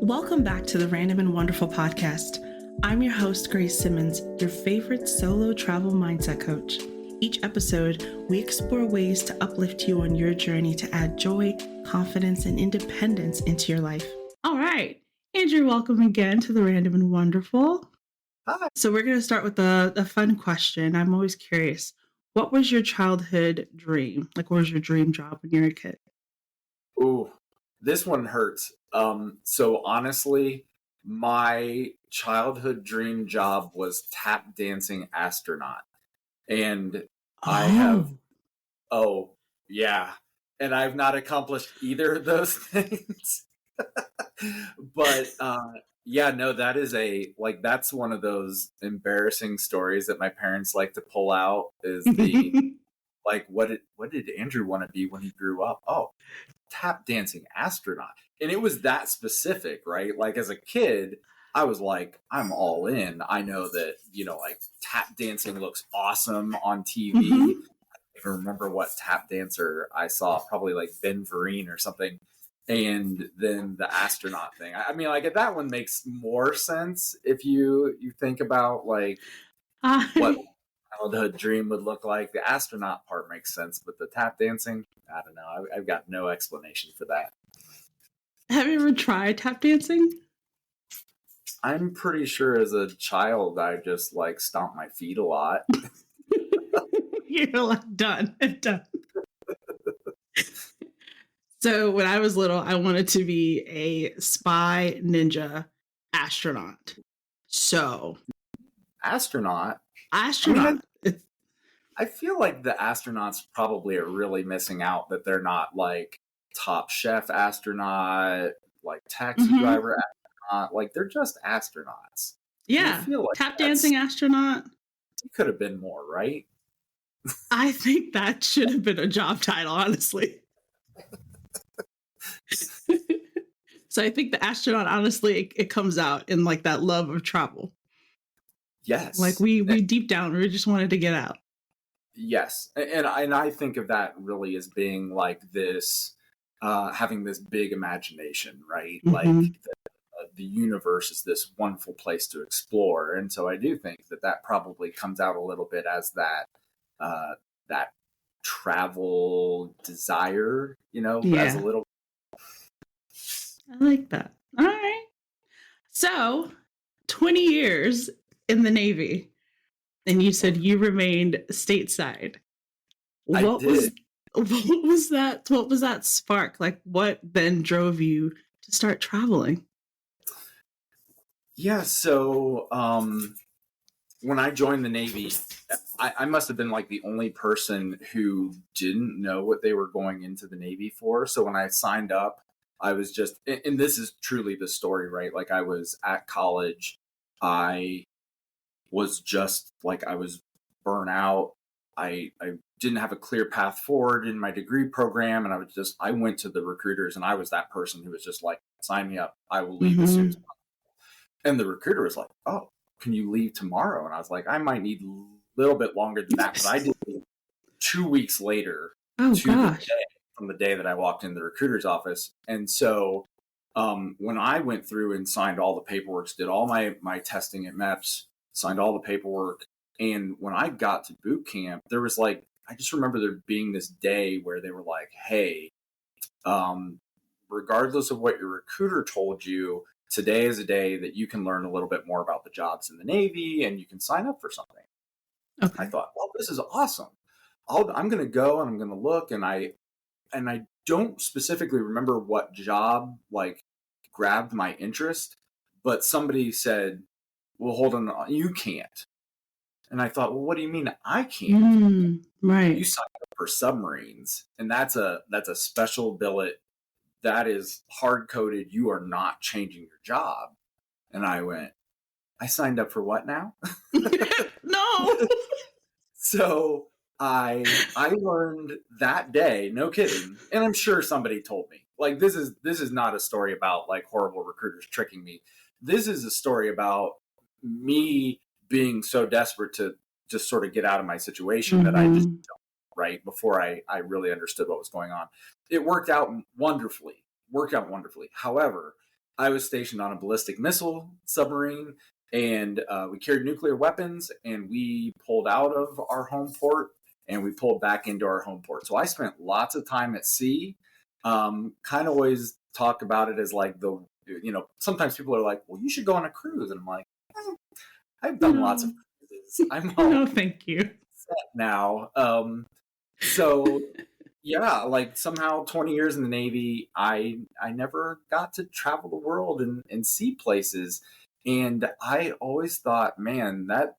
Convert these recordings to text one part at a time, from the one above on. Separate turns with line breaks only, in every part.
Welcome back to the Random and Wonderful podcast. I'm your host, Grace Simmons, your favorite solo travel mindset coach. Each episode, we explore ways to uplift you on your journey to add joy, confidence, and independence into your life. All right, Andrew, welcome again to the Random and Wonderful.
Hi.
So we're going to start with a fun question. I'm always curious. What was your childhood dream? Like, what was your dream job when you were a kid?
Ooh, this one hurts. So honestly, my childhood dream job was tap dancing astronaut. And I have, yeah. And I've not accomplished either of those things. But yeah, no, that's one of those embarrassing stories that my parents like to pull out is the like what did Andrew want to be when he grew up? Oh, tap dancing astronaut. And it was that specific, right? Like as a kid, I was like, I'm all in. I know that, like tap dancing looks awesome on TV.
Mhm.
I can remember what tap dancer I saw, probably like Ben Vereen or something. And then the astronaut thing. I mean, like that one makes more sense if you think about like what childhood dream would look like. The astronaut part makes sense, but the tap dancing, I don't know. I've got no explanation for that.
Have you ever tried tap dancing?
I'm pretty sure as a child, I just like stomped my feet a lot.
You're like, done. So when I was little, I wanted to be a spy ninja astronaut. So
Astronaut?
astronaut.
I feel like the astronauts probably are really missing out that they're not like Top Chef astronaut, like taxi driver astronaut. Like they're just astronauts.
Yeah.
I feel like
tap dancing astronaut.
It could have been more, right?
I think that should have been a job title, honestly. So I think the astronaut, honestly, it comes out in like that love of travel.
Yes.
Like we deep down, we just wanted to get out.
Yes. And I think of that really as being like this, having this big imagination, right?
Mm-hmm.
Like the universe is this wonderful place to explore. And so I do think that probably comes out a little bit as that travel desire, as a little.
I like that. All right. So 20 years in the Navy, and you said you remained stateside. What was that spark? Like what then drove you to start traveling?
Yeah, so when I joined the Navy, I must have been like the only person who didn't know what they were going into the Navy for. So when I signed up, I was just, and this is truly the story, right? Like I was at college. I was just like, I was burnt out. I didn't have a clear path forward in my degree program. And I went to the recruiters and I was that person who was just like, sign me up. I will leave as soon as possible. And the recruiter was like, oh, can you leave tomorrow? And I was like, I might need a little bit longer than that. But I did 2 weeks later from the day that I walked in the recruiter's office. And so when I went through and signed all the paperwork, did all my testing at MEPS, signed all the paperwork. And when I got to boot camp, there was like, I just remember there being this day where they were like, hey, regardless of what your recruiter told you, today is a day that you can learn a little bit more about the jobs in the Navy and you can sign up for something. Okay. I thought, well, this is awesome. I'm going to go and I'm going to look. And I don't specifically remember what job like grabbed my interest, but somebody said, well, hold on, you can't. And I thought, well, what do you mean I can't?
Right.
You signed up for submarines, and that's a special billet. That is hard coded. You are not changing your job. And I went, I signed up for what now?
No.
So I learned that day, no kidding. And I'm sure somebody told me, like, this is not a story about like horrible recruiters tricking me. This is a story about me being so desperate to just sort of get out of my situation that I just don't, right before I really understood what was going on. It worked out wonderfully. However, I was stationed on a ballistic missile submarine, and we carried nuclear weapons, and we pulled out of our home port and we pulled back into our home port. So I spent lots of time at sea. Kind of always talk about it as like sometimes people are like, well, you should go on a cruise. And I'm like, I've done lots of
No,
cruises. I'm all
no, thank you.
set now. So yeah, like somehow 20 years in the Navy, I never got to travel the world and see places. And I always thought, man, that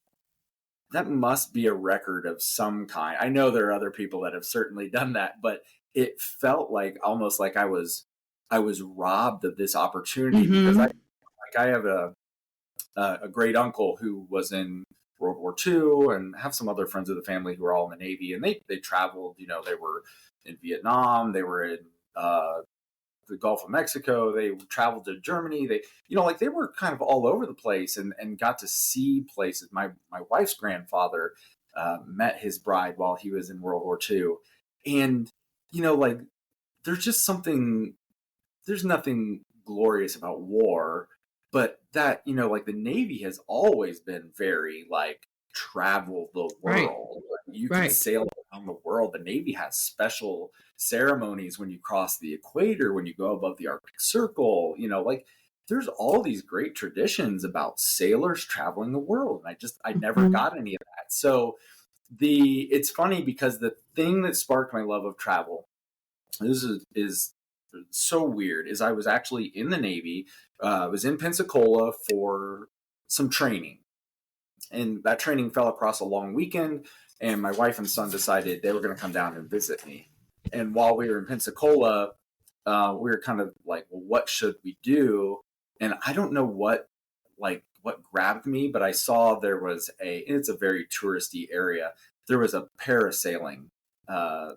must be a record of some kind. I know there are other people that have certainly done that, but it felt like almost like I was robbed of this opportunity because
Mm-hmm.
I have a great uncle who was in World War II and have some other friends of the family who are all in the Navy, and they traveled. They were in Vietnam, they were in the Gulf of Mexico, they traveled to Germany. Like they were kind of all over the place and got to see places. My wife's grandfather met his bride while he was in World War II, and like there's just something there's nothing glorious about war, but that, like the Navy has always been very like travel the
Right,
world. Like, you can
right.
sail around the world. The Navy has special ceremonies when you cross the equator, when you go above the Arctic Circle, like there's all these great traditions about sailors traveling the world. And I never
Mhm.
got any of that. So it's funny because the thing that sparked my love of travel, this is so weird, is I was actually in the Navy. I was in Pensacola for some training, and that training fell across a long weekend. And my wife and son decided they were going to come down and visit me. And while we were in Pensacola, we were kind of like, well, what should we do? And I don't know what grabbed me, but I saw there was it's a very touristy area. There was a parasailing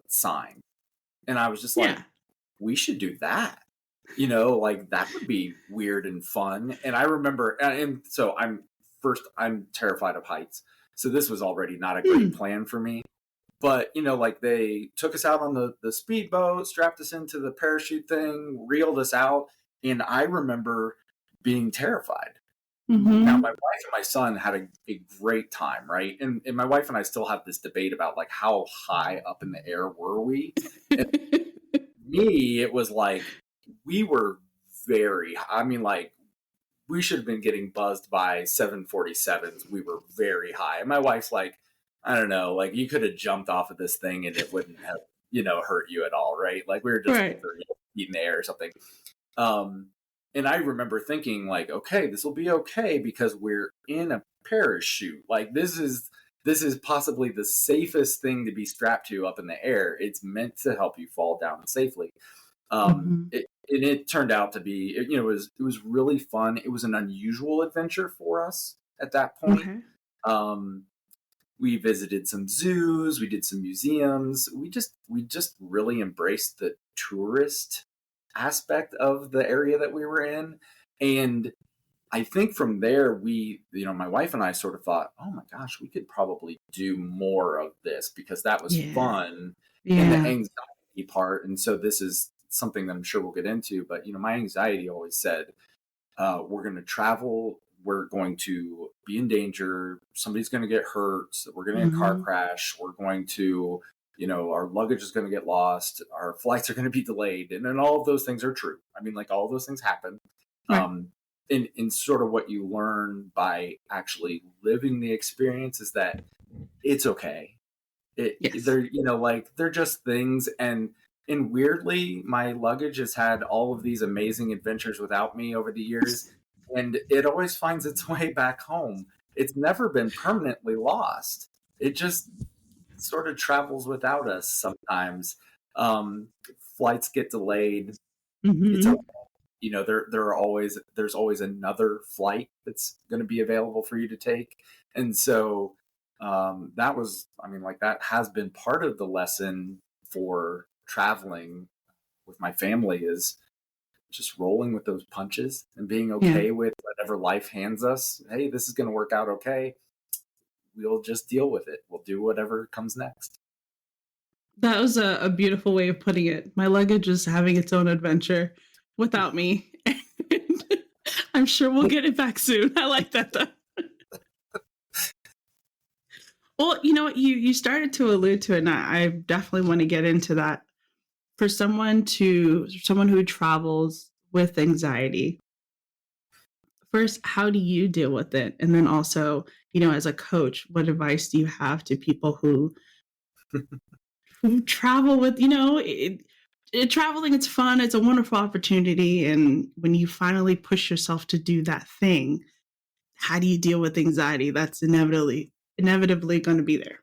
sign, and I was just like,
Yeah.
we should do that. Like that would be weird and fun. And I remember, and so I'm terrified of heights. So this was already not a great
Hmm.
plan for me. But, like they took us out on the speedboat, strapped us into the parachute thing, reeled us out. And I remember being terrified. Now, my
Mm-hmm.
wife and my son had a great time, right? And my wife and I still have this debate about like how high up in the air were we? And me, it was like we were I mean, like we should have been getting buzzed by 747s. We were very high. And my wife's like, I don't know, like you could have jumped off of this thing and it wouldn't have, hurt you at all, right? Like we were just
Right.
30 feet in the air or something. Um, and I remember thinking like, okay, this will be okay because we're in a parachute. Like this is possibly the safest thing to be strapped to up in the air. It's meant to help you fall down safely.
Mm-hmm.
It turned out to be, it was really fun. It was an unusual adventure for us at that point.
Okay.
Um, we visited some zoos, we did some museums. We just really embraced the tourist aspect of the area that we were in. And I think from there, my wife and I sort of thought, oh my gosh, we could probably do more of this because that was
Yeah.
fun and the
Yeah.
anxiety part. And so this is something that I'm sure we'll get into. But, my anxiety always said, we're going to travel, we're going to be in danger, somebody's going to get hurt, so we're going to get a car
Mm-hmm.
crash, we're going to, our luggage is going to get lost, our flights are going to be delayed. And then all of those things are true. I mean, like all of those things happen.
Right.
Um, in sort of what you learn by actually living the experience is that it's okay.
Yes.
They're just things. And weirdly, my luggage has had all of these amazing adventures without me over the years, and it always finds its way back home. It's never been permanently lost. It just sort of travels without us sometimes. Um, Flights get delayed. It's
Mm-hmm.
there's always another flight that's going to be available for you to take. And so that was, I mean, like that has been part of the lesson for traveling with my family, is just rolling with those punches and being
Yeah.
okay with whatever life hands us. Hey, this is going to work out okay. We'll just deal with it. We'll do whatever comes next.
That was a beautiful way of putting it. My luggage is having its own adventure without me. I'm sure we'll get it back soon. I like that though. Well, you know what, you started to allude to it, and I definitely want to get into that. For someone who travels with anxiety, first, how do you deal with it? And then also, as a coach, what advice do you have to people who travel with, traveling, it's fun, it's a wonderful opportunity. And when you finally push yourself to do that thing, how do you deal with anxiety that's inevitably going to be there?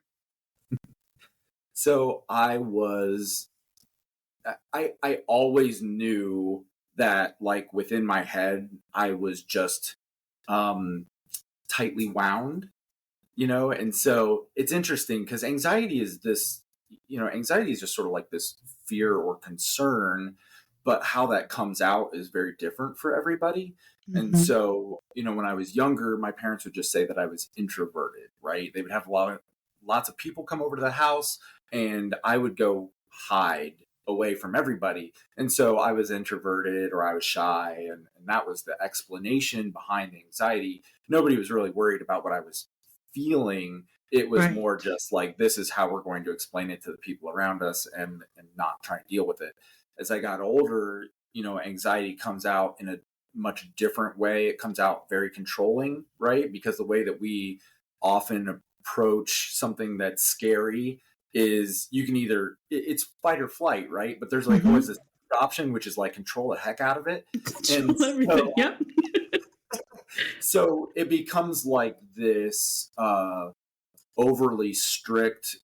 So I always knew that, like, within my head, I was just um, tightly wound, and so it's interesting because anxiety is just sort of like this fear or concern, but how that comes out is very different for everybody. And
Hmm.
so, when I was younger, my parents would just say that I was introverted, right? They would have lots of people come over to the house, and I would go hide away from everybody. And so I was introverted or I was shy, and that was the explanation behind the anxiety. Nobody was really worried about what I was feeling. It was
Right.
more just like, this is how we're going to explain it to the people around us, and not try to deal with it. As I got older, anxiety comes out in a much different way. It comes out very controlling, right? Because the way that we often approach something that's scary is, you can it's fight or flight, right? But there's like always
Hmm.
this option, which is like, control the heck out of it. And
Control everything. Yep.
so it becomes like this overly strict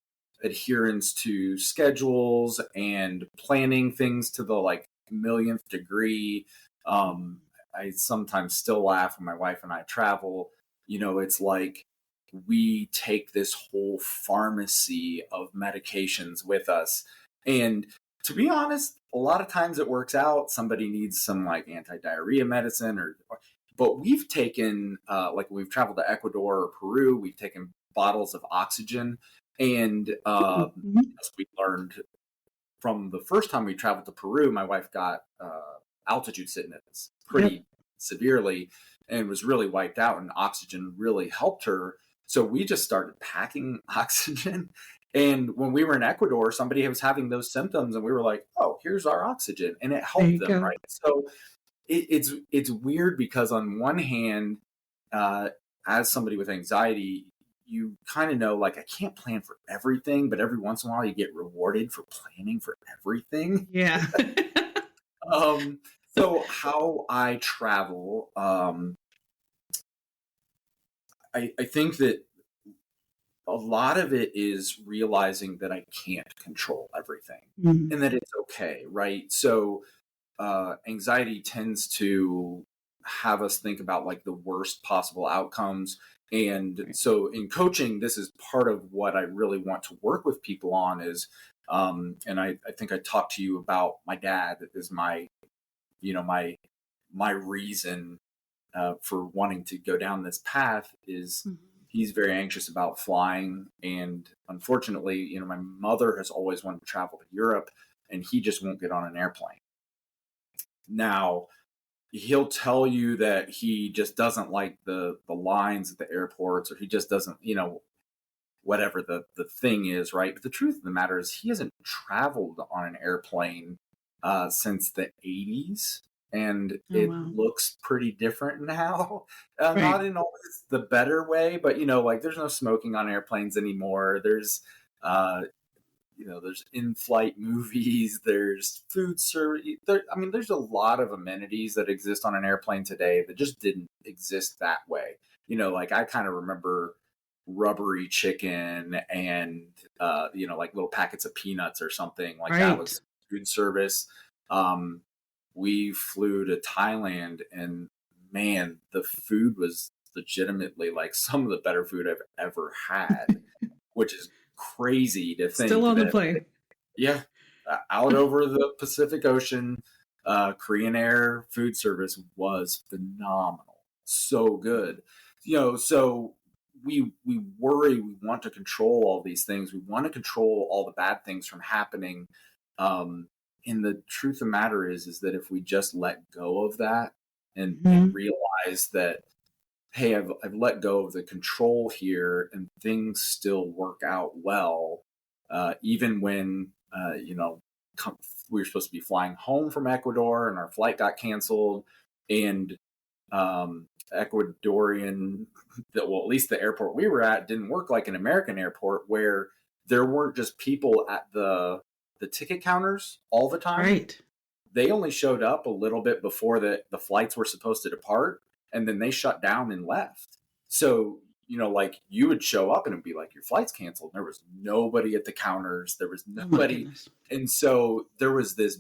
adherence to schedules and planning things to the like millionth degree. I sometimes still laugh when my wife and I travel. It's like we take this whole pharmacy of medications with us. And to be honest, a lot of times it works out. Somebody needs some like anti-diarrhea medicine, but we've taken, like when we've traveled to Ecuador or Peru, we've taken bottles of oxygen. And
Mhm.
as we learned from the first time we traveled to Peru, my wife got altitude sickness
Yep.
pretty severely and was really wiped out, and oxygen really helped her. So we just started packing oxygen. And when we were in Ecuador, somebody was having those symptoms, and we were like, "Oh, here's our oxygen," and it
There
helped
you
them,
go.
right? So it's weird because on one hand, uh, as somebody with anxiety, you kind of know, like, I can't plan for everything, but every once in a while you get rewarded for planning for everything.
Yeah.
So how I travel, I think that a lot of it is realizing that I can't control everything
Mhm.
and that it's okay, right? So anxiety tends to have us think about like the worst possible outcomes. And
Right.
so in coaching, this is part of what I really want to work with people on is, and I think I talked to you about my dad is my reason for wanting to go down this path is
Mhm.
he's very anxious about flying. And unfortunately, my mother has always wanted to travel to Europe, and he just won't get on an airplane. Now, he'll tell you that he just doesn't like the lines at the airports, or he just doesn't, whatever the thing is, right? But the truth of the matter is, he hasn't traveled on an airplane since the 80s, and
Oh,
it
wow.
looks pretty different now.
Right.
Not in always the better way, but like, there's no smoking on airplanes anymore. Uh, there's in-flight movies, there's food service. I mean, there's a lot of amenities that exist on an airplane today that just didn't exist that way. Like, I kind of remember rubbery chicken and, like little packets of peanuts or something like that
Right.
was food service. Um, we flew to Thailand, and man, the food was legitimately like some of the better food I've ever had, which is crazy to
Still
think
on the
that,
plane.
yeah, out over the Pacific Ocean, Korean Air food service was phenomenal, so good. So we worry, we want to control all these things, we want to control all the bad things from happening. Um, and the truth of the matter is that if we just let go of that, and
Mhm.
realize that, hey, I've let go of the control here, and things still work out well, even when com- we were supposed to be flying home from Ecuador, and our flight got canceled, and Ecuadorian, well, at least the airport we were at didn't work like an American airport, where there weren't just people at the ticket counters all the time.
Right.
They only showed up a little bit before the flights were supposed to depart, and then they shut down and left. So, like, you would show up and it'd be like your flight's canceled. There was nobody at the counters. There was
Oh my
nobody.
goodness.
And so there was this,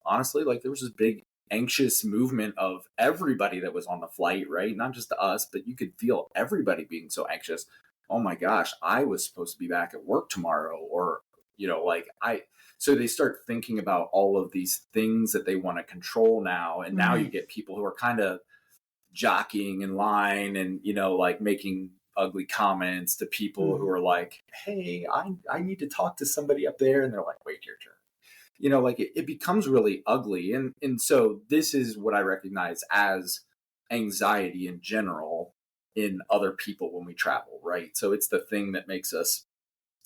honestly, like, there was this big anxious movement of everybody that was on the flight, right? Not just us, but you could feel everybody being so anxious. Oh my gosh, I was supposed to be back at work tomorrow, or, like, so they start thinking about all of these things that they want to control now. And now you
Right.
get people who are kind of jockeying in line, and, like, making ugly comments to people who
Mhm.
are like, hey, I need to talk to somebody up there. And they're like, wait your turn. Like, it becomes really ugly. And so this is what I recognize as anxiety in general in other people when we travel, right? So it's the thing that makes us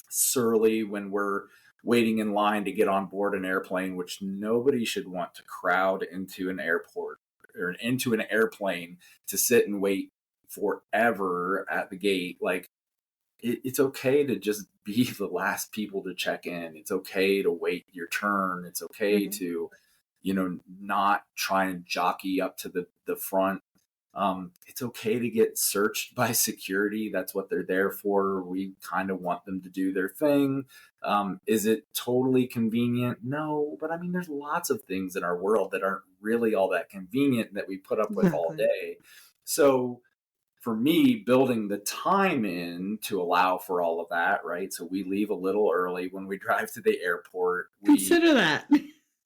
surly when we're waiting in line to get on board an airplane, which nobody should want to crowd into an airport or into an airplane to sit and wait forever at the gate. Like, it's okay to just be the last people to check in. It's okay to wait your turn. It's okay
Right.
to, not try and jockey up to the front. It's okay to get searched by security. That's what they're there for. We kind of want them to do their thing. Is it totally convenient? No, but I mean, there's lots of things in our world that aren't really all that convenient that we put up with all
Exactly.
day. So for me, building the time in to allow for all of that, right? So we leave a little early when we drive to the airport.
Consider that.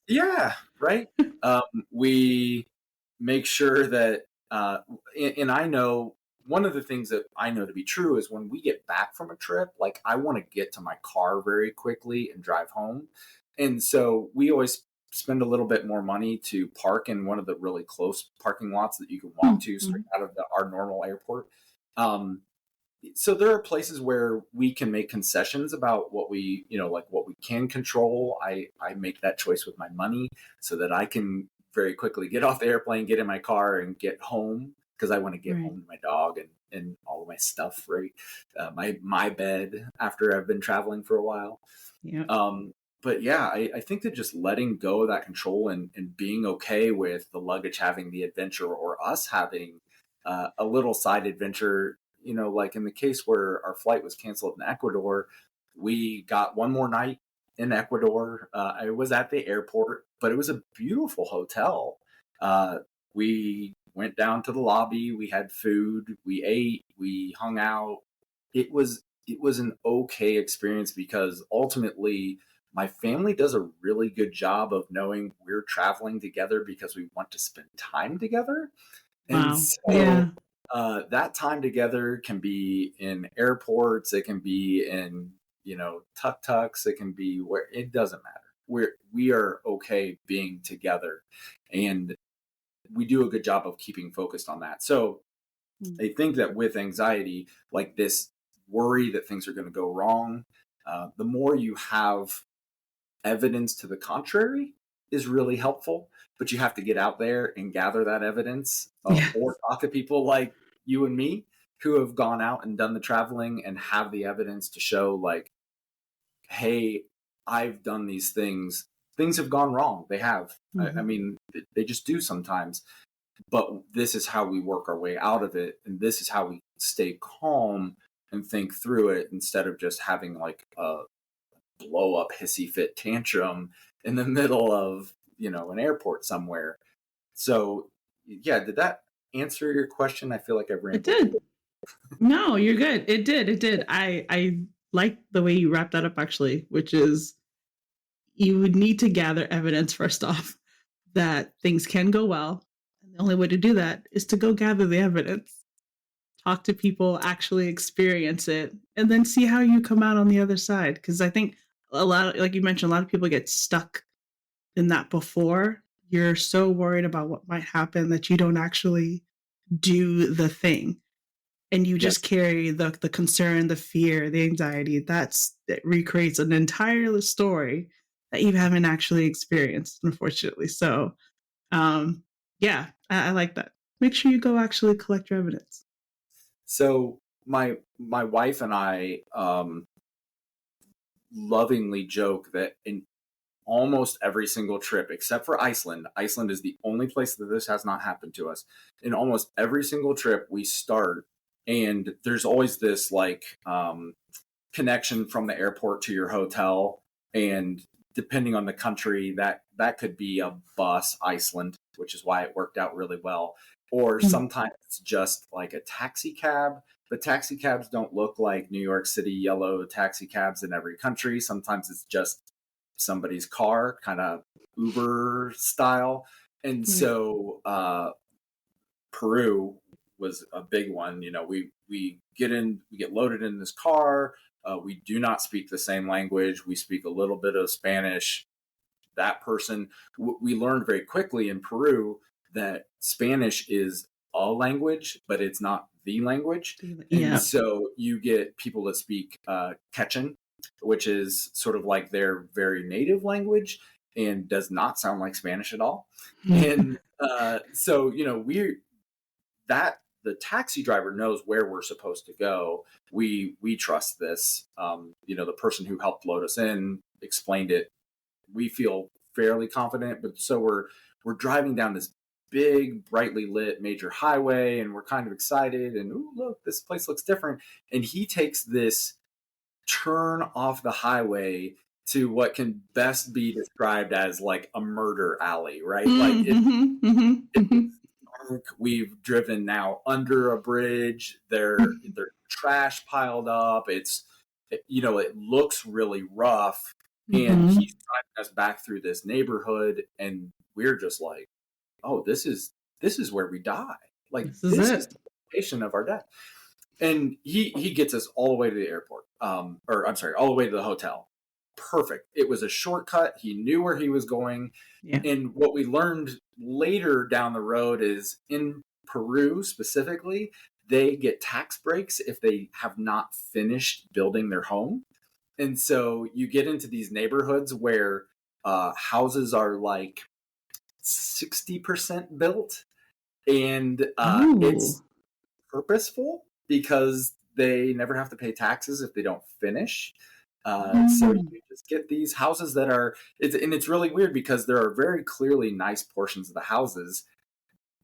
Yeah, right. Um, we make sure that, and I know one of the things that I know to be true is when we get back from a trip, like, I want to get to my car very quickly and drive home. And so we always spend a little bit more money to park in one of the really close parking lots that you can walk to straight
Mhm.
out of our normal airport. Um, so there are places where we can make concessions about what we, like, what we can control. I make that choice with my money so that I can very quickly get off the airplane, get in my car, and get home, because I want to get
Right.
home to my dog and all of my stuff, right? My bed after I've been traveling for a while.
Yeah.
um, but yeah, I think that just letting go of that control, and being okay with the luggage having the adventure, or us having a little side adventure. Like in the case where our flight was canceled in Ecuador, we got one more night in Ecuador. I was at the airport, but it was a beautiful hotel. Uh, we went down to the lobby, we had food, we ate, we hung out. It was an okay experience, because ultimately my family does a really good job of knowing we're traveling together because we want to spend time together. And
Wow.
so
Yeah.
that time together can be in airports, it can be in, tuk tuks, it can be where, it doesn't matter. We are okay being together, and we do a good job of keeping focused on that. So
Mm.
I think that with anxiety, like this worry that things are going to go wrong, the more you have evidence to the contrary is really helpful. But you have to get out there and gather that evidence, or
Yes.
talk to people like you and me who have gone out and done the traveling and have the evidence to show, like, hey, I've done these things. Things have gone wrong. They have. I
Mhm.
mean, they just do sometimes, but this is how we work our way out of it, and this is how we stay calm and think through it, instead of just having like a blow up hissy fit tantrum in the middle of, an airport somewhere. So yeah, did that answer your question? I feel like I've
It
rambled a
did.
little.
No, you're good. It did. It did. I like the way you wrapped that up actually, which is you would need to gather evidence first off that things can go well. And the only way to do that is to go gather the evidence, talk to people, actually experience it, and then see how you come out on the other side. Because I think a lot, like you mentioned, a lot of people get stuck in that before. you're so worried about what might happen that you don't actually do the thing. And you just
Yes.
carry the concern, the fear, the anxiety. It recreates an entire story that you haven't actually experienced, unfortunately. So, um, yeah, I like that. Make sure you go actually collect your evidence.
So my wife and I lovingly joke that in almost every single trip, except for Iceland, Iceland is the only place that this has not happened to us. In almost every single trip, we start, and there's always this like connection from the airport to your hotel, and depending on the country, that could be a bus, Iceland, which is why it worked out really well, or
Mm.
sometimes it's just like a taxi cab. But taxi cabs don't look like New York City yellow taxi cabs in every country. Sometimes it's just somebody's car, kind of Uber style. And
Right.
so Peru was a big one. We get loaded in this car. We do not speak the same language. We speak a little bit of Spanish. That person, we learned very quickly in Peru that Spanish is a language, but it's not the language. And
Yeah.
so you get people that speak Quechan, which is sort of like their very native language and does not sound like Spanish at all. And so, we're that the taxi driver knows where we're supposed to go. We trust this. The person who helped load us in explained it. We feel fairly confident, but so we're driving down this big, brightly lit major highway, and we're kind of excited. And ooh, look, this place looks different. And he takes this turn off the highway to what can best be described as like a murder alley, right? Like
Mm-hmm, mm-hmm,
it
mm-hmm.
dark. We've driven now under a bridge. There's trash piled up. It looks really rough. And
Mm-hmm.
he's driving us back through this neighborhood, and we're just like, oh, this is where we die. Like
This is
this is
it.
the location of our death. And he gets us all the way to the airport, or I'm sorry, all the way to the hotel. Perfect. It was a shortcut. He knew where he was going.
Yeah.
And what we learned later down the road is in Peru specifically, they get tax breaks if they have not finished building their home. And so you get into these neighborhoods where houses are like 60% built, and
Oh.
it's purposeful because they never have to pay taxes if they don't finish. So
Mm.
you just get these houses that it's really weird because there are very clearly nice portions of the houses,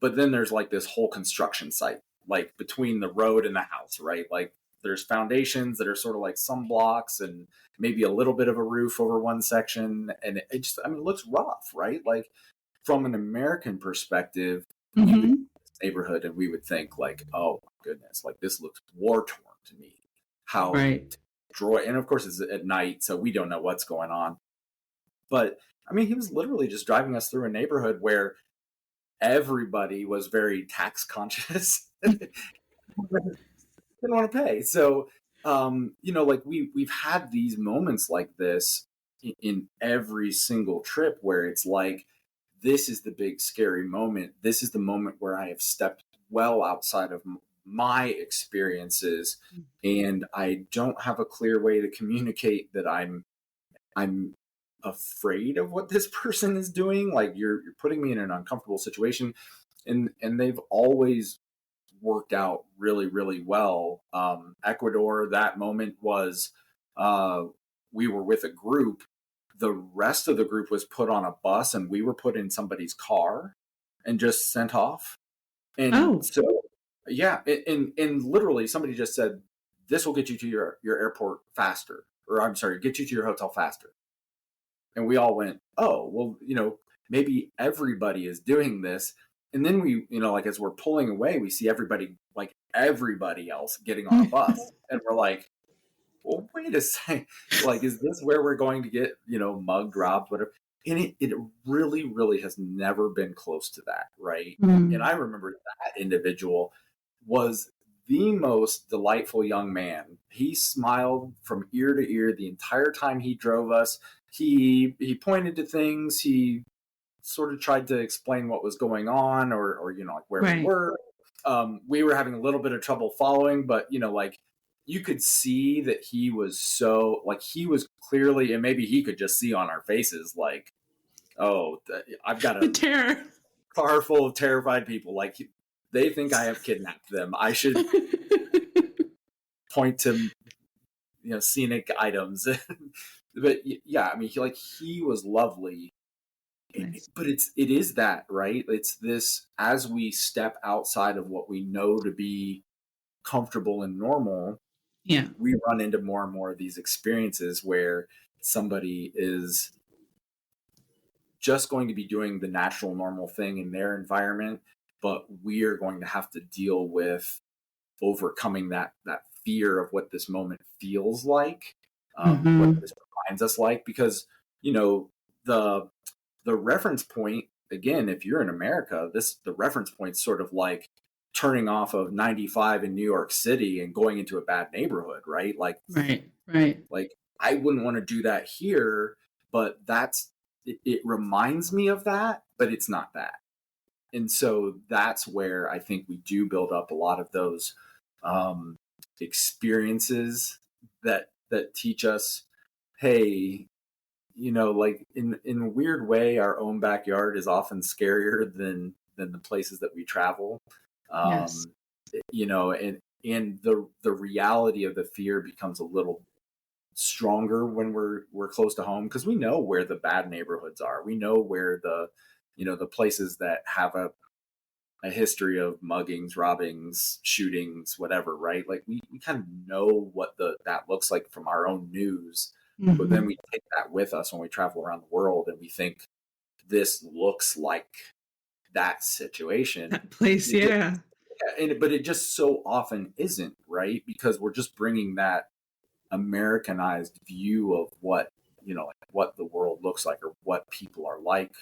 but then there's like this whole construction site, like between the road and the house, right? Like there's foundations that are sort of like some blocks and maybe a little bit of a roof over one section. And it looks rough, right? Like from an American perspective, we would
Mm-hmm.
neighborhood and we would think like, oh my goodness, like this looks war torn to me. How
Right.
destroy, and of course it's at night, so we don't know what's going on. But he was literally just driving us through a neighborhood where everybody was very tax conscious. Didn't want to pay. So, like we've had these moments like this in every single trip where it's like, this is the big scary moment. This is the moment where I have stepped well outside of my experiences, and I don't have a clear way to communicate that I'm afraid of what this person is doing. Like you're putting me in an uncomfortable situation, and they've always worked out really, really well. Ecuador, that moment was uh, we were with a group. The rest of the group was put on a bus, and we were put in somebody's car and just sent off. And
Oh.
so, yeah, and literally somebody just said, "This will get you to your airport faster," or I'm sorry, get you to your hotel faster. And we all went, oh, well, maybe everybody is doing this. And then we, like as we're pulling away, we see everybody else getting on a bus. And we're like, well, wait a second. Like, is this where we're going to get, mugged, robbed, whatever? And it really, really has never been close to that. Right. And
Mm.
I remember that individual was the most delightful young man. He smiled from ear to ear the entire time he drove us. He pointed to things. He sort of tried to explain what was going on, or like where we
Right.
were. We were having a little bit of trouble following, but like you could see that he was so like he was clearly, and maybe he could just see on our faces like, oh, I've got
The
a
terror.
car full of terrified people. Like they think I have kidnapped them. I should point to scenic items. But yeah, I mean, he was lovely.
Nice.
But it is that, right? It's this, as we step outside of what we know to be comfortable and normal,
Yeah.
we run into more and more of these experiences where somebody is just going to be doing the natural normal thing in their environment, but we are going to have to deal with overcoming that fear of what this moment feels like, what
Hmm.
this reminds us like, because you know the the reference point, again, if you're in America, the reference point's sort of like turning off of 95 in New York City and going into a bad neighborhood, right?
Right. Right.
Like I wouldn't want to do that here, but it reminds me of that, but it's not that. And so that's where I think we do build up a lot of those um, experiences that teach us, hey, like in a weird way, our own backyard is often scarier than the places that we travel.
Yes.
Um, and the reality of the fear becomes a little stronger when we're close to home, because we know where the bad neighborhoods are. We know where the places that have a history of muggings, robbings, shootings, whatever, right? Like we kind of know what that looks like from our own news, but then
Hmm.
we take that with us when we travel around the world and we think this looks like that situation.
That place. Yeah.
But it just so often isn't, right? Because we're just bringing that Americanized view of like what the world looks like or what people are like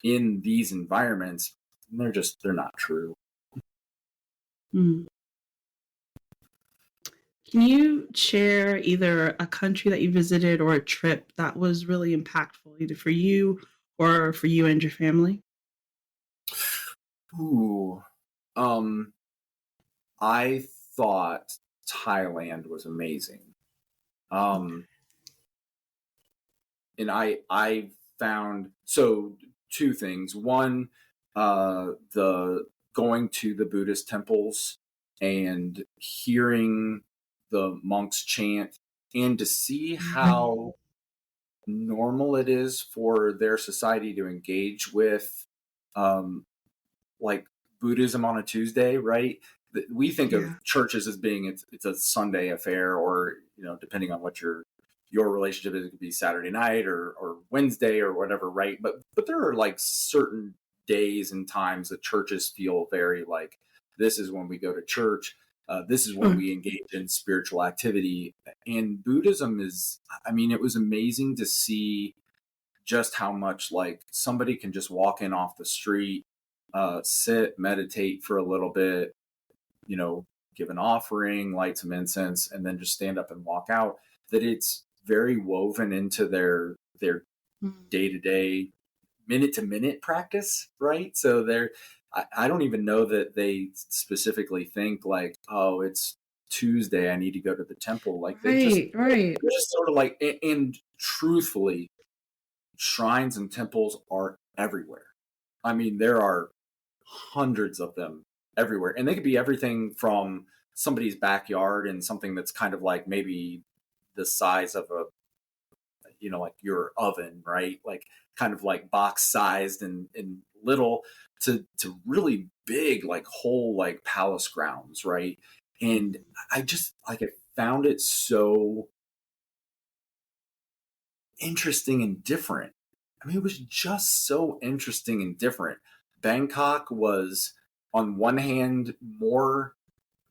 in these environments. And they're not true.
Mm. Can you share either a country that you visited or a trip that was really impactful, either for you or for you and your family?
Ooh. Um, I thought Thailand was amazing. Um, and I found, so two things. One, the going to the Buddhist temples and hearing the monks chant, and to see
Mhm.
how normal it is for their society to engage with um, like Buddhism on a Tuesday, right? We think of
Yeah.
churches as being it's a Sunday affair, or depending on what your relationship is, it could be Saturday night or Wednesday or whatever, right? But there are like certain days and times that churches feel very like, this is when we go to church. This is when
Sure.
we engage in spiritual activity. And Buddhism is, I mean, it was amazing to see just how much like somebody can just walk in off the street, sit, meditate for a little bit, you know, give an offering, light some incense, and then just stand up and walk out. That it's very woven into their
Mm.
day to day, minute to minute practice, right? So I don't even know that they specifically think like, oh, it's Tuesday, I need to go to the temple. Like
Right, right.
they're just sort of like, and truthfully, shrines and temples are everywhere. I mean, there are hundreds of them everywhere, and they could be everything from somebody's backyard and something that's kind of like maybe the size of like your oven, right? Like kind of like box sized and little, to really big, like whole like palace grounds, right? And I just like I found it so interesting and different. I mean, it was just so interesting and different. Bangkok was, on one hand, more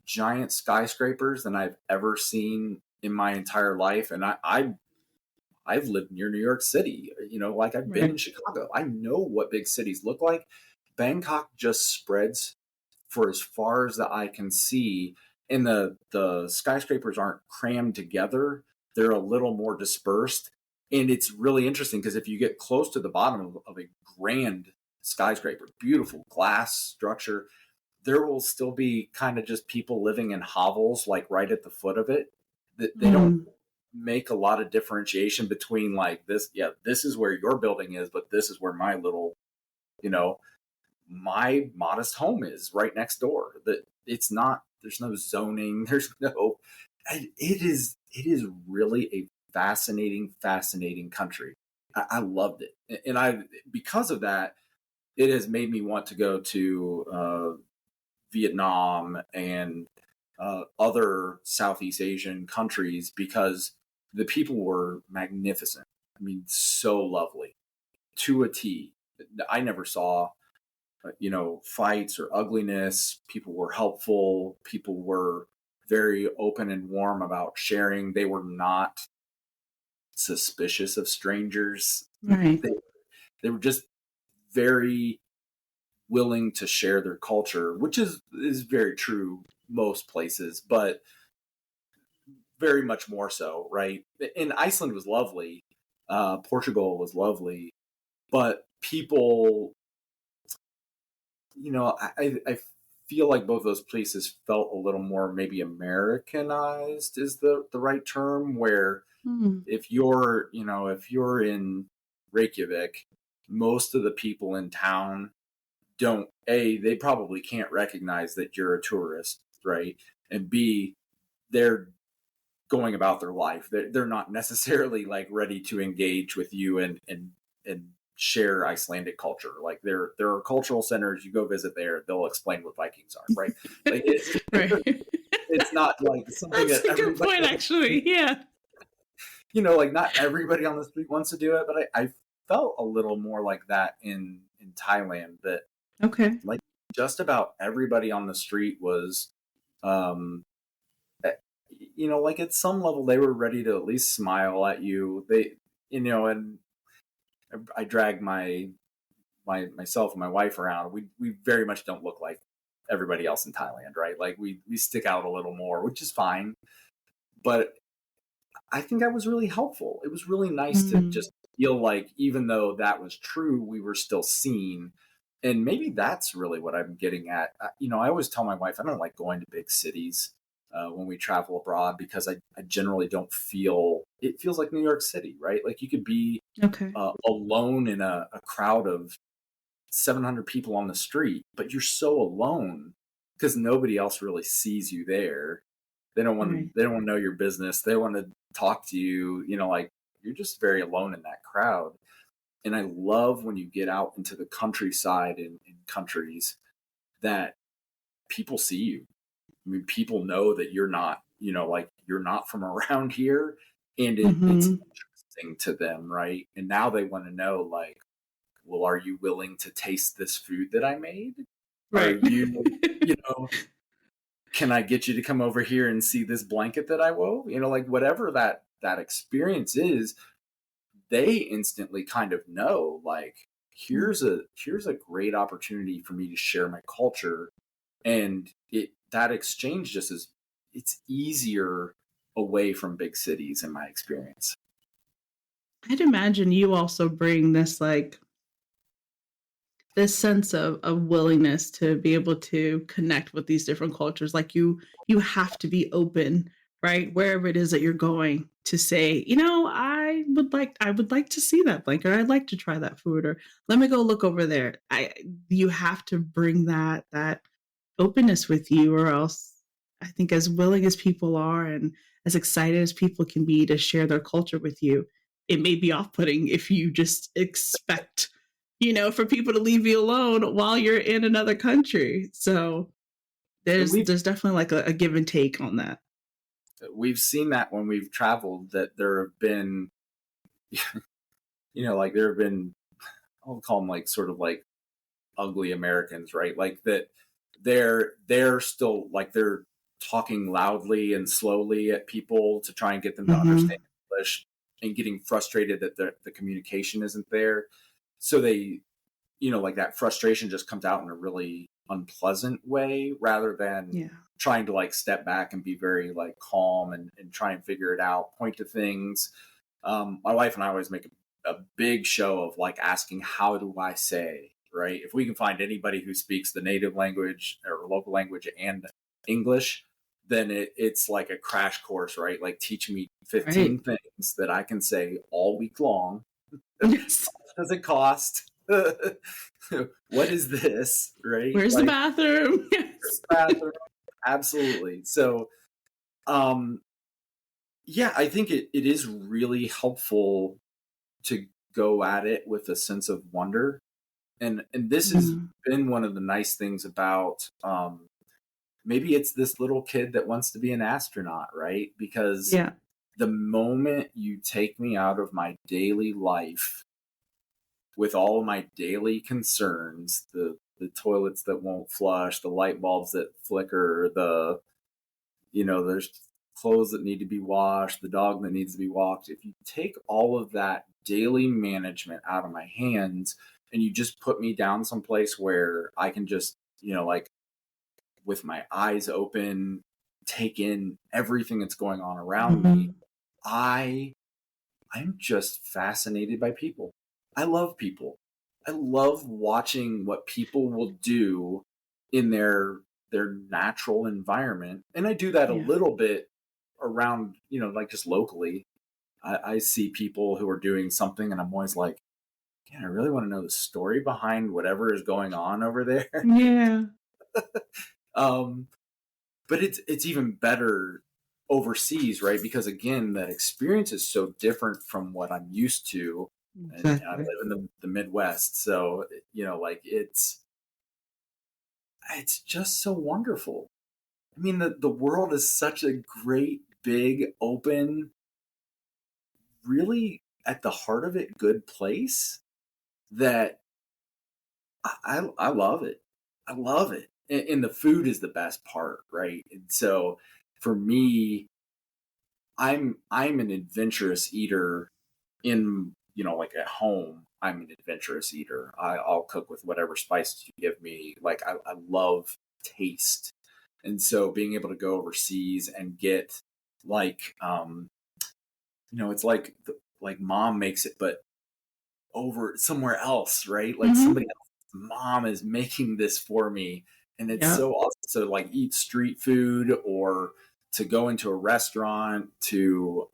giant skyscrapers than I've ever seen in my entire life, and I've lived near New York City. Like I've been in
Right.
Chicago. I know what big cities look like. Bangkok just spreads for as far as the eye can see, and the skyscrapers aren't crammed together. They're a little more dispersed, And it's really interesting because if you get close to the bottom of a grand skyscraper, beautiful glass structure, there will still be kind of just people living in hovels, like right at the foot of it. They don't
Mm,
make a lot of differentiation between like this, yeah, this is where your building is, but this is where my little, you know, my modest home is right next door. That it's not, there's no zoning, there's no, it is really a fascinating country. I loved it. And I, because of that, it has made me want to go to Vietnam and other Southeast Asian countries because the people were magnificent. I mean, so lovely to a T. I never saw, fights or ugliness. People were helpful. People were very open and warm about sharing. They were not suspicious of strangers.
right.
They were just very willing to share their culture, which is very true most places, but very much more so, right? And Iceland was lovely, Portugal was lovely, but people, I feel like both those places felt a little more maybe Americanized is the right term. Where
Mm,
if you're in Reykjavik, most of the people in town don't, they probably can't recognize that you're a tourist, right? And B, they're going about their life. They're not necessarily like ready to engage with you and share Icelandic culture. Like there are cultural centers, you go visit there, they'll explain what Vikings are, right? Like
right.
it's not like something
That's
that
a good
everybody,
point, actually. Yeah.
like not everybody on the street wants to do it, but I felt a little more like that in Thailand. That
Okay.
like just about everybody on the street was, um eh, like at some level they were ready to at least smile at you. And I dragged myself and my wife around. We very much don't look like everybody else in Thailand, right? Like we stick out a little more, which is fine. But I think that was really helpful. It was really nice to
Mm,
just feel like even though that was true, we were still seen. And maybe that's really what I'm getting at. I always tell my wife I don't like going to big cities when we travel abroad because I generally don't feel it feels like New York City, right? Like you could be
okay.
alone in a crowd of 700 people on the street, but you're so alone because nobody else really sees you there.
Right.
They don't want to know your business. They want to talk to you, like you're just very alone in that crowd. And I love when you get out into the countryside in countries that people see you. I mean, people know that you're not, like you're not from around here, and it's
Hmm.
interesting to them, right? And now they want to know, like, well, are you willing to taste this food that I made? Are
Right.
you, you know, can I get you to come over here and see this blanket that I wove? Like whatever that experience is, they instantly kind of know, like,
Mm.
here's a great opportunity for me to share my culture. And that exchange just is, it's easier away from big cities in my experience.
I'd imagine you also bring this like this sense of willingness to be able to connect with these different cultures. Like you have to be open, right? Wherever it is that you're going to say, I would like to see that blanket, or I'd like to try that food, or let me go look over there. I You have to bring that openness with you, or else I think as willing as people are and as excited as people can be to share their culture with you, it may be off-putting if you just expect, for people to leave you alone while you're in another country. So
And
there's definitely like a give and take on that.
we've seen that when we've traveled, that there have been, like there have been, I'll call them like sort of like ugly Americans, right? Like that they're still like they're talking loudly and slowly at people to try and get them to understand
Hmm.
English, and getting frustrated that the communication isn't there. So they, like that frustration just comes out in a really unpleasant way rather than
Yeah.
trying to like step back and be very like calm and try and figure it out, point to things. My wife and I always make a big show of like asking, how do I say, right? If we can find anybody who speaks the native language or local language and English, then it's like a crash course, right? Like teach me 15
Right.
things that I can say all week long.
Yes.
Does it cost? What is this? Right?
Where's the
Like
bathroom? Yes.
bathroom. Absolutely. So, um, yeah, I think it is really helpful to go at it with a sense of wonder. And this has
Mm,
been one of the nice things about maybe it's this little kid that wants to be an astronaut, right? Because
yeah.
the moment you take me out of my daily life with all of my daily concerns, the toilets that won't flush, the light bulbs that flicker, there's clothes that need to be washed, the dog that needs to be walked. If you take all of that daily management out of my hands and you just put me down someplace where I can just, like with my eyes open, take in everything that's going on around me,
Mhm.
I I'm just fascinated by people. I love people. I love watching what people will do in their natural environment. And I do that a
Yeah.
little bit around, like just locally. I see people who are doing something and I'm always like, man, I really want to know the story behind whatever is going on over there.
Yeah.
um, but it's even better overseas, right? Because again, that experience is so different from what I'm used to, and I
Exactly.
live in the Midwest, so like it's just so wonderful. I mean, the world is such a great, big, open, really at the heart of it, good place that I love it. I love it, and the food is the best part, right? And so for me, I'm an adventurous eater in like at home. I'm an adventurous eater. I'll cook with whatever spices you give me. Like I love taste, and so being able to go overseas and get like it's like like mom makes it, but over somewhere else, right? Like somebody
Mhm.
else's mom is making this for me, and it's
Yep.
so awesome. So like eat street food or to go into a restaurant to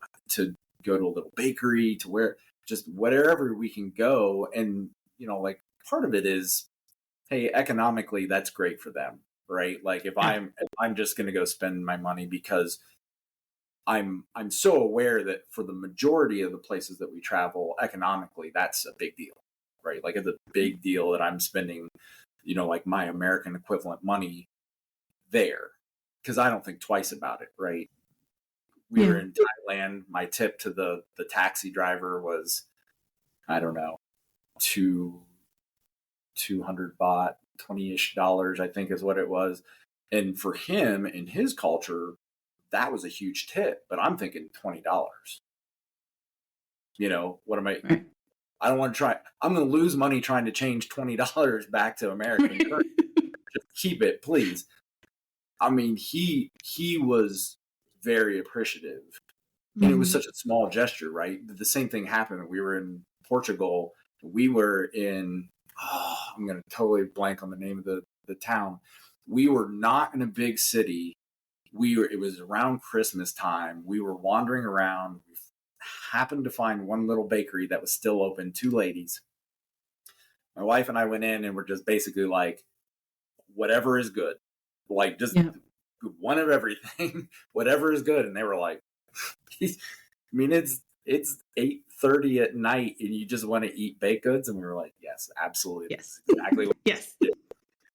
go to a little bakery to where just wherever we can go, and like part of it is, hey, economically that's great for them, right? Like
Yeah.
if I'm just going to go spend my money because I'm so aware that for the majority of the places that we travel economically, that's a big deal, right? Like it's a big deal that I'm spending, like my American equivalent money there because I don't think twice about it, right? We were
Yeah.
in Thailand. My tip to the taxi driver was, I don't know, two 200 baht, 20-ish dollars, I think is what it was. And for him in his culture, that was a huge tip, but I'm thinking $20. What am
Right.
I don't want to try. I'm going to lose money trying to change $20 back to American currency. Just keep it, please. I mean, he was very appreciative, and it was
Mhm.
such a small gesture, right? The same thing happened. We were in Portugal. We were in. Oh, I'm going to totally blank on the name of the town. We were not in a big city. It was around Christmas time. We were wandering around. We happened to find one little bakery that was still open, two ladies. My wife and I went in and were just basically like, whatever is good, like just
Yeah.
one of everything, whatever is good. And they were like, I mean, it's 8:30 at night, and you just want to eat baked goods, and we were like, yes, absolutely, this
Yes.
is exactly what
Yes.
we did.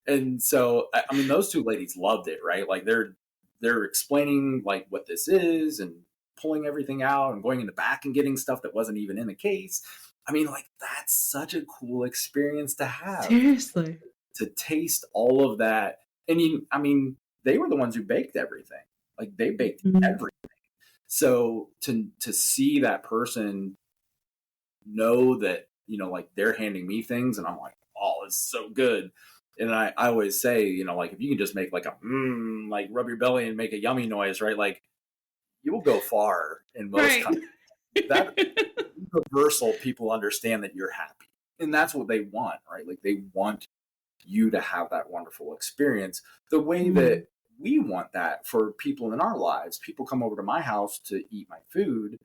And so, I mean, those two ladies loved it, right? Like they're explaining like what this is and pulling everything out and going in the back and getting stuff that wasn't even in the case. I mean, like that's such a cool experience to have,
Seriously.
to taste all of that. And I mean, they were the ones who baked everything. Like they baked
Mhm.
everything. So to see that person know that, like they're handing me things and I'm like, oh, it's so good. And I always say, like if you can just make like a like rub your belly and make a yummy noise, right? Like you will go far in most
Right.
countries. that universal, people understand that you're happy. And that's what they want, right? Like they want you to have that wonderful experience the way
Mm,
that we want that for people in our lives. People come over to my house to eat my food.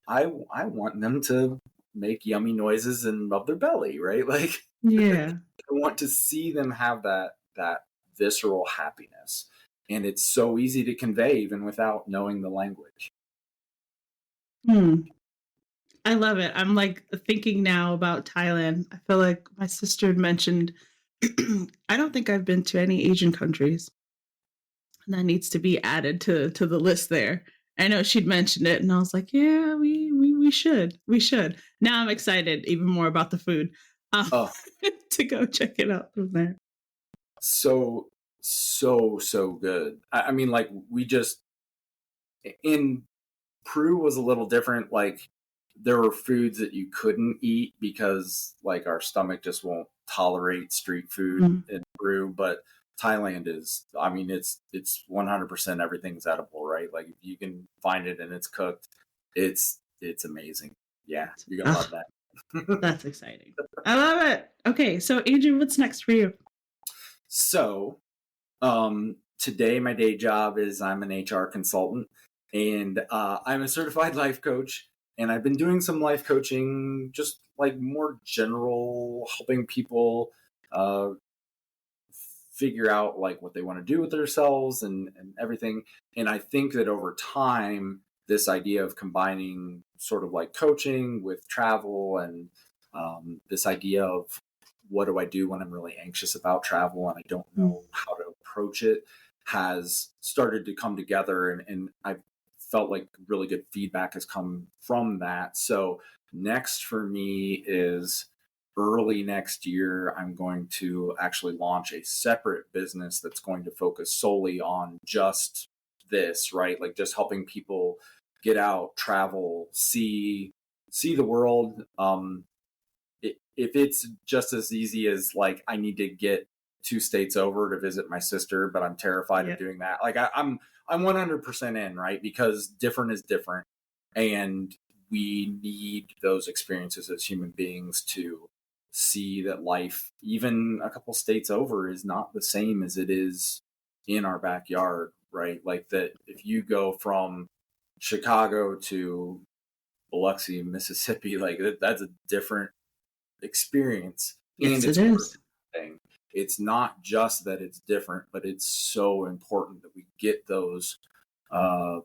I want them to make yummy noises and rub their belly, right? Like
yeah.
I want to see them have that visceral happiness. And it's so easy to convey even without knowing the language.
Hmm. I love it. I'm like thinking now about Thailand. I feel like my sister had mentioned I don't think I've been to any Asian countries. That needs to be added to the list there. I know she'd mentioned it, and I was like, yeah, we should. We should. Now I'm excited even more about the food. Um,
Oh,
to go check it out from there.
so so good. I mean, like we just in Peru was a little different. Like there were foods that you couldn't eat because like our stomach just won't tolerate street food
Mm.
in Peru. But Thailand is, I mean, it's 100% everything's edible, right? Like if you can find it and it's cooked, it's amazing. Yeah, you're gonna love
Oh,
that.
that's exciting. I love it. Okay, so Adrian, what's next for you?
So today my day job is I'm an HR consultant and I'm a certified life coach. And I've been doing some life coaching, just like more general, helping people uh, figure out like what they want to do with themselves and everything. And I think that over time, this idea of combining sort of like coaching with travel and this idea of what do I do when I'm really anxious about travel and I don't
Mm.
know how to approach it has started to come together. And I've felt like really good feedback has come from that. So next for me is early next year, I'm going to actually launch a separate business that's going to focus solely on just this, right? Like just helping people get out, travel, see the world. If it's just as easy as like I need to get 2 states over to visit my sister, but I'm terrified of
Yeah.
doing that. Like I'm 100% in, right? Because different is different, and we need those experiences as human beings to see that life, even a couple states over, is not the same as it is in our backyard, right? Like that if you go from Chicago to Biloxi, Mississippi, like that's a different experience and
Yes, it
it's worth
is.
thing. It's not just that it's different, but it's so important that we get those uh,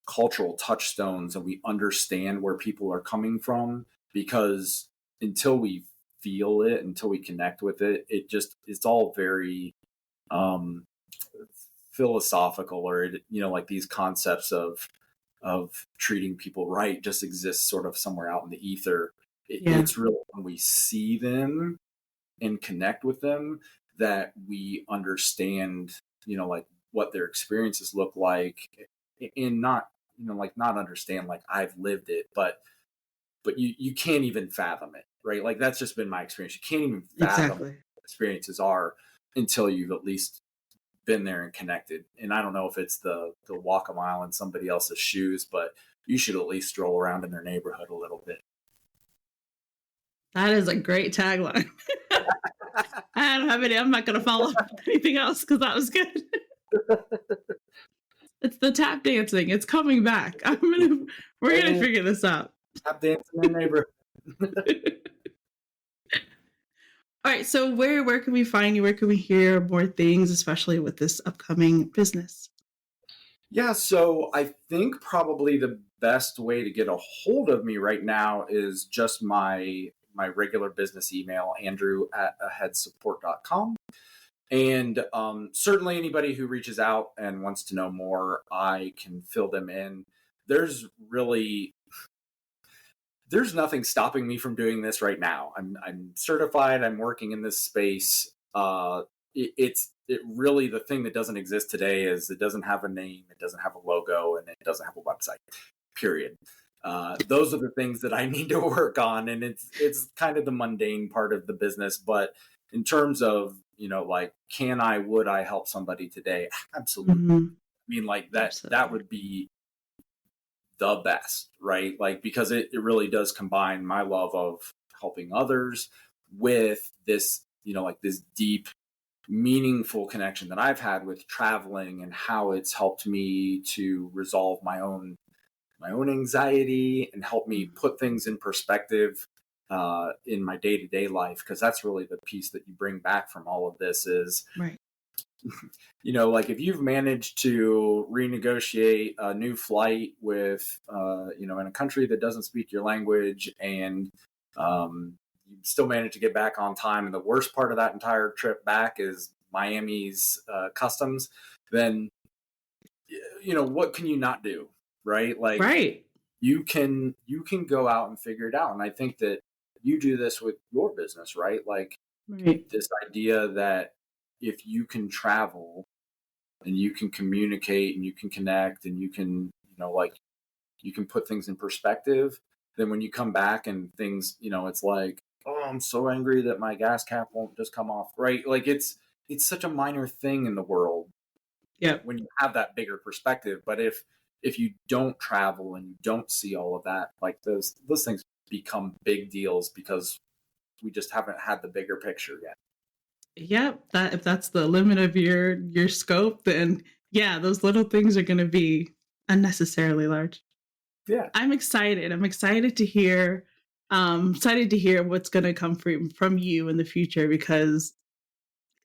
cultural touchstones and we understand where people are coming from because until we feel it, until we connect with it, it's all very um, philosophical or like these concepts of treating people right just exists sort of somewhere out in the ether.
Yeah,
It's really when we see them and connect with them that we understand, like what their experiences look like and not, like not understand like I've lived it, but you can't even fathom it, right? Like that's just been my experience. You can't even fathom what
exactly.
experiences are until you've at least been there and connected. And I don't know if it's the walk a mile in somebody else's shoes, but you should at least stroll around in their neighborhood a little bit.
That is a great tagline. I don't have any. I'm not going to follow up with anything else because that was good. It's the tap dancing. It's coming back. We're gonna
Oh,
figure this out.
tap dance in their neighborhood.
All right. So where can we find you? Where can we hear more things, especially with this upcoming business?
Yeah, so I think probably the best way to get a hold of me right now is just my regular business email, andrew@aheadsupport.com. And certainly anybody who reaches out and wants to know more, I can fill them in. There's really there's nothing stopping me from doing this right now. I'm certified. I'm working in this space. It really the thing that doesn't exist today is it doesn't have a name, it doesn't have a logo, and it doesn't have a website. Period. Those are the things that I need to work on, and it's kind of the mundane part of the business. But in terms of like would I help somebody today? Absolutely.
Mhm.
I mean, like that
Absolutely.
would be the best, right? Like, because it really does combine my love of helping others with this, like this deep, meaningful connection that I've had with traveling and how it's helped me to resolve my own anxiety and help me put things in perspective in my day-to-day life, because that's really the piece that you bring back from all of this is,
Right.
like if you've managed to renegotiate a new flight with in a country that doesn't speak your language, and you still manage to get back on time, and the worst part of that entire trip back is Miami's customs, then what can you not do, right? Like,
Right.
you can go out and figure it out. And I think that you do this with your business, right? Like,
Right.
this idea that if you can travel and you can communicate and you can connect and you can, like, you can put things in perspective, then when you come back and things, it's like, oh, I'm so angry that my gas cap won't just come off, right? Like, it's such a minor thing in the world
Yep.
when you have that bigger perspective. But if you don't travel and you don't see all of that, like, those things become big deals because we just haven't had the bigger picture yet.
Yep. That if that's the limit of your scope, then yeah, those little things are going to be unnecessarily large.
Yeah.
I'm excited. I'm excited to hear. Excited to hear what's going to come from you in the future, because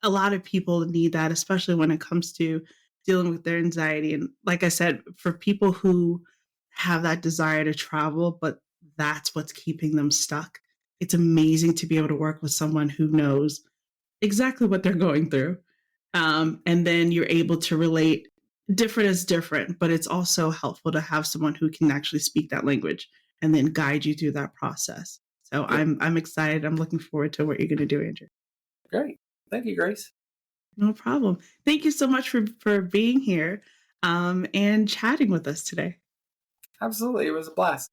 a lot of people need that, especially when it comes to dealing with their anxiety. And like I said, for people who have that desire to travel, but that's what's keeping them stuck, it's amazing to be able to work with someone who knows exactly what they're going through. And then you're able to relate. Different is different, but it's also helpful to have someone who can actually speak that language and then guide you through that process. So
Yeah.
I'm excited. I'm looking forward to what you're going to do, Andrew.
Great. Thank you, Grace.
No problem. Thank you so much for being here and chatting with us today.
Absolutely. It was a blast.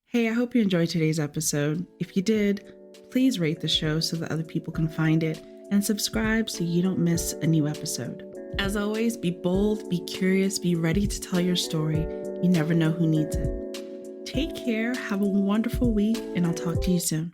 Hey, I hope you enjoyed today's episode. If you did, please rate the show so that other people can find it, and subscribe so you don't miss a new episode. As always, be bold, be curious, be ready to tell your story. You never know who needs it. Take care, have a wonderful week, and I'll talk to you soon.